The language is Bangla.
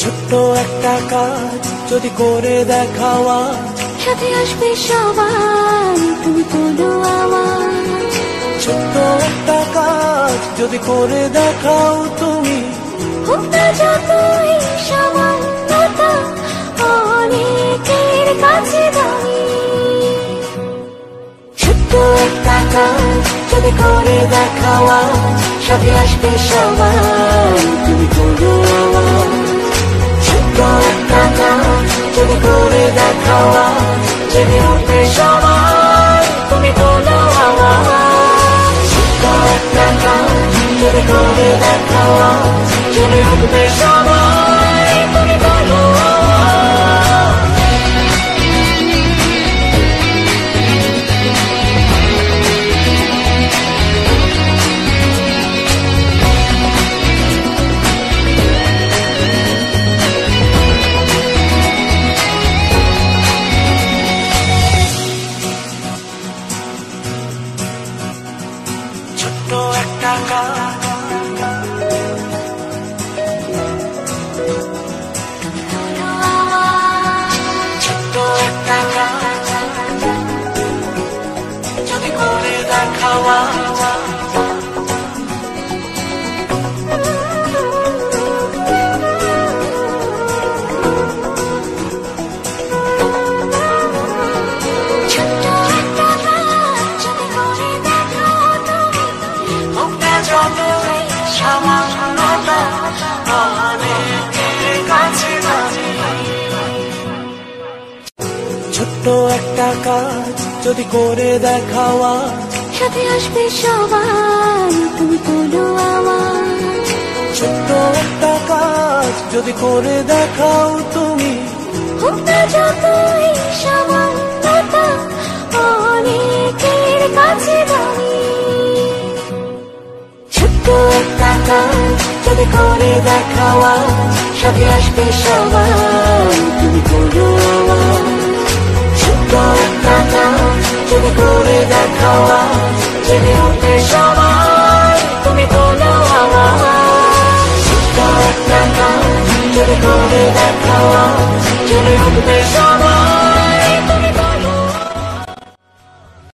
ছোট্ট একটা কাজ যদি করে দেখাও আজ, সাথে আসবে সবাই, তুমি তোলো আওয়াজ। ছোট্ট একটা কাজ যদি করে দেখাও তুমি, হোক না যতই সামান্যতা অনেকের কাছে দামি। ছোট্ট একটা কাজ যদি করে দেখাও আজ, সাথে আসবে সবাই, তুমি তোলো আওয়াজ। ছোট্ট একটা কাজ যদি করে দেখাও আজ, জেগে উঠবে সবাই, তুমি তোলো আওয়াজ। ছোট্ট একটা কাজ যদি করে দেখাও আজ, জেগে উঠবে সবাই, তুমি তোলো আওয়াজ। ছোট্ট একটা কাজ, ছোট্ট একটা কাজ যদি করে দেখাও আজ, ছোট্ট একটা কাজ যদি করে দেখাও তুমি, হোক না যতই সামান্যতা অনেকের কাছে দামি। ছোট্ট একটা কাজ যদি করে দেখাও আজ, সাথে আসবে সবাই, তুমি তোলো আওয়াজ। ছোট্ট একটা কাজ যদি করে দেখাও তুমি, হোক না যতই সামান্যতা অনেকের কাছে দামি। ছোট্ট একটা কাজ যদি করে দেখাও আজ, সাথে আসবে সবাই, তুমি তোলো আওয়াজ। ছোট্ট একটা কাজ যদি করে দেখাও আজ, জেগে উঠবে সবাই, তুমি তোলো আওয়াজ। ছোট্ট একটা কাজ যদি করে দেখাও আজ, জেগে উঠবে সবাই।